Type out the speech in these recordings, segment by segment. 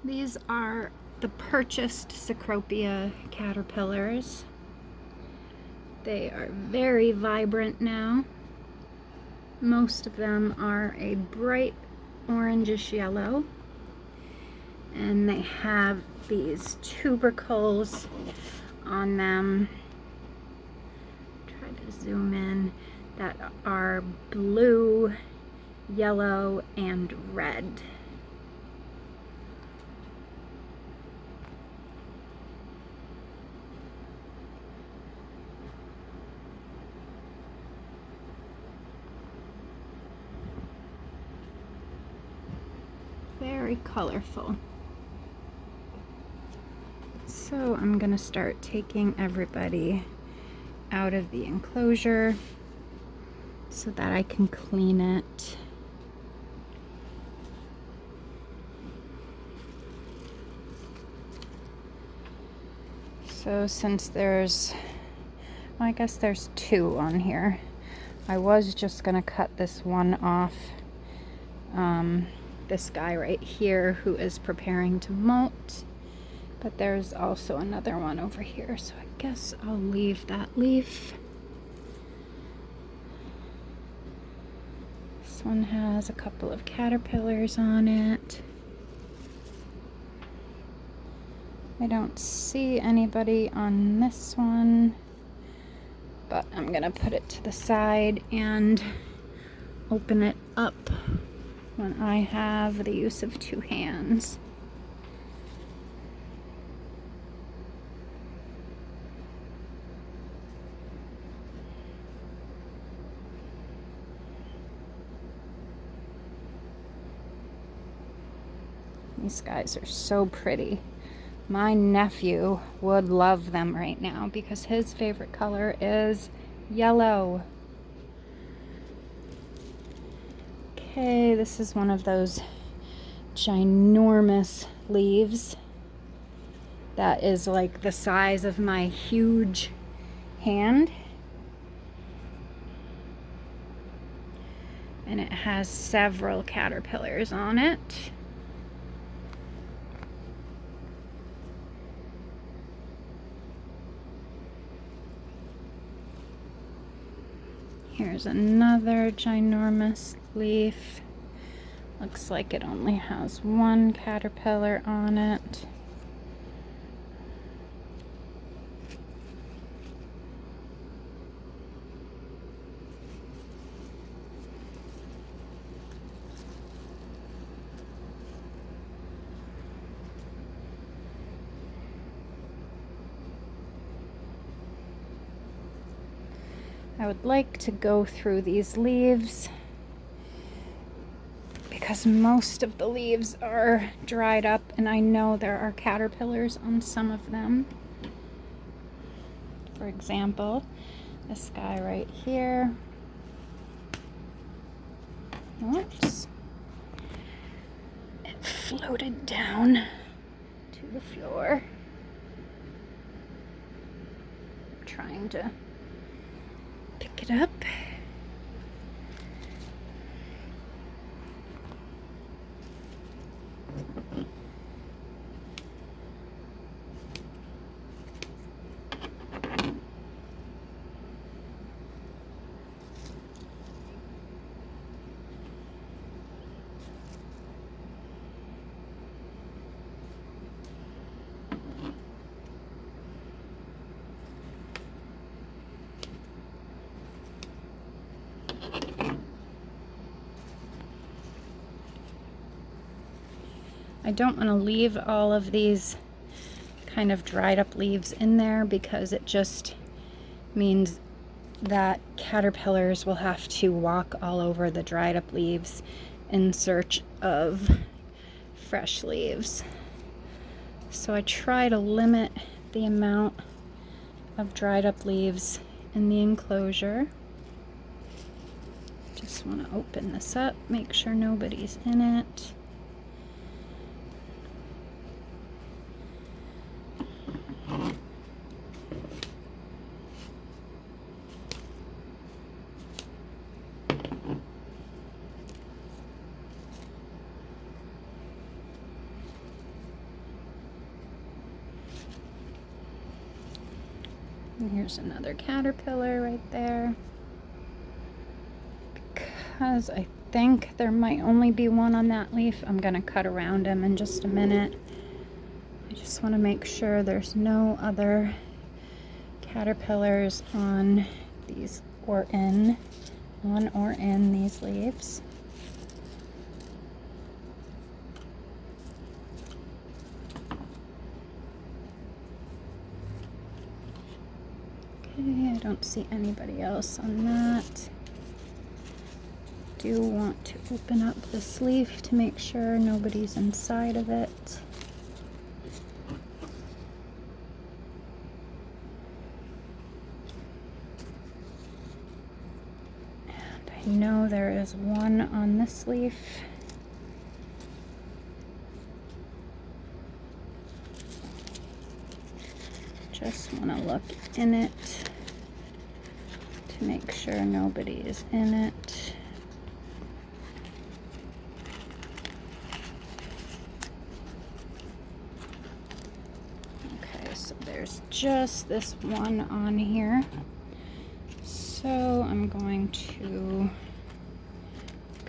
These are the purchased Cecropia caterpillars. They are very vibrant now. Most of them are a bright orangish yellow, and they have these tubercles on them. Try to zoom in. That are blue, yellow, and red. Very colorful. So I'm gonna start taking everybody out of the enclosure so that I can clean it. So since there's, well, I guess there's 2 on here. I was just gonna cut this one off. This guy right here who is preparing to molt, but there's also another one over here, so I guess I'll leave that leaf. This one has a couple of caterpillars on it. I don't see anybody on this one, but I'm gonna put it to the side and open it up when I have the use of 2 hands. These guys are so pretty. My nephew would love them right now because his favorite color is yellow. Okay, this is one of those ginormous leaves that is like the size of my huge hand. And it has several caterpillars on it. Here's another ginormous leaf. Looks like it only has 1 caterpillar on it. I would like to go through these leaves because most of the leaves are dried up and I know there are caterpillars on some of them. For example, this guy right here. Oops. It floated down to the floor. I'm trying to pick it up. I don't want to leave all of these kind of dried up leaves in there because it just means that caterpillars will have to walk all over the dried up leaves in search of fresh leaves. So I try to limit the amount of dried up leaves in the enclosure. Just want to open this up, make sure nobody's in it. And here's another caterpillar right there. Because I think there might only be one on that leaf, I'm going to cut around him in just a minute. I just want to make sure there's no other caterpillars on these on or in these leaves. Okay, I don't see anybody else on that. Do want to open up this leaf to make sure nobody's inside of it. And I know there is one on this leaf. Just want to look in it to make sure nobody is in it. Okay, so there's just this one on here. So I'm going to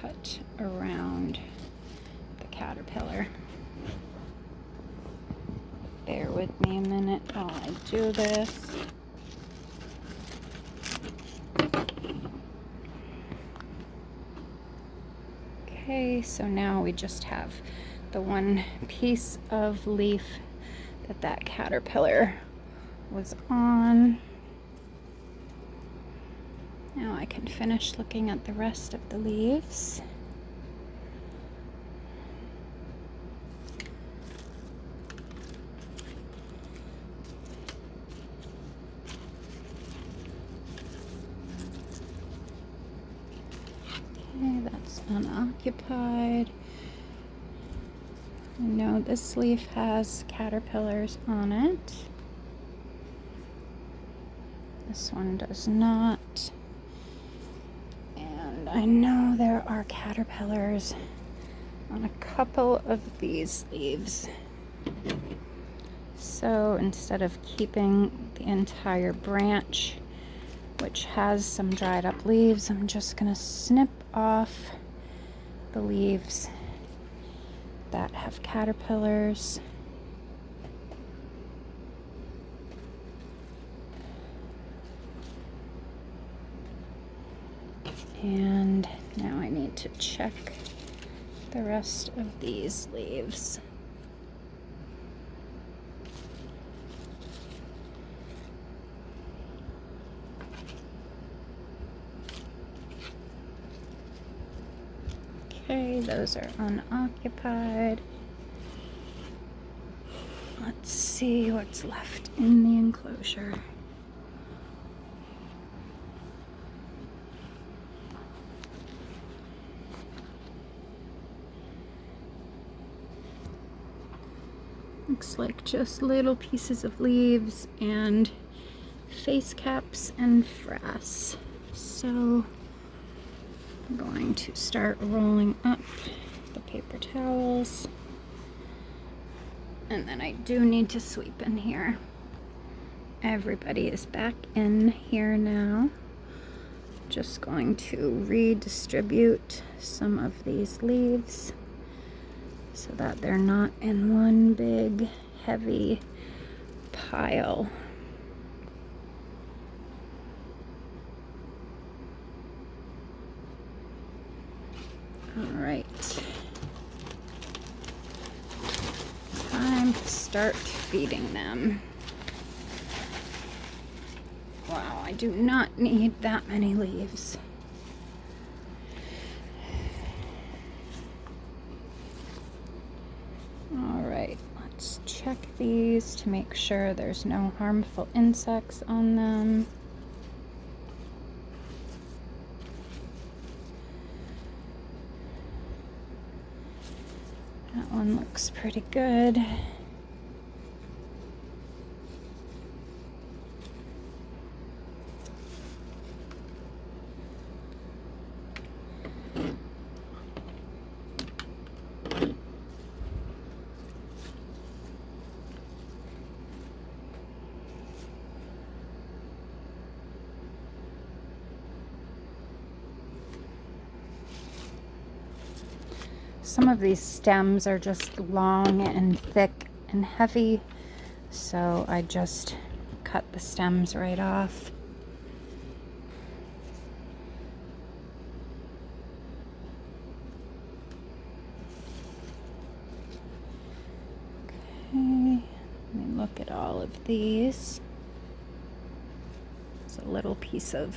cut around the caterpillar. Bear with me a minute while I do this. Okay, so now we just have the one piece of leaf that caterpillar was on. Now I can finish looking at the rest of the leaves. Okay, that's unoccupied. I know this leaf has caterpillars on it. This one does not. And I know there are caterpillars on a couple of these leaves. So instead of keeping the entire branch, which has some dried up leaves, I'm just going to snip off the leaves that have caterpillars. And now I need to check the rest of these leaves. Okay, those are unoccupied. Let's see what's left in the enclosure. Looks like just little pieces of leaves and face caps and frass. So I'm going to start rolling up the paper towels. And then I do need to sweep in here. Everybody is back in here now. Just going to redistribute some of these leaves so that they're not in one big heavy pile. All right. Time to start feeding them. Wow, I do not need that many leaves. All right, let's check these to make sure there's no harmful insects on them. That one looks pretty good. some of these stems are just long and thick and heavy, so I just cut the stems right off. Okay, let me look at all of these. There's a little piece of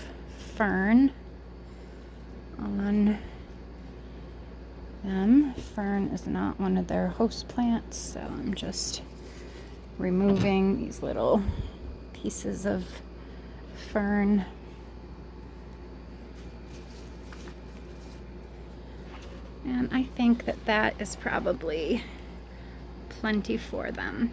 fern on them. Fern is not one of their host plants, so I'm just removing these little pieces of fern. And I think that that is probably plenty for them.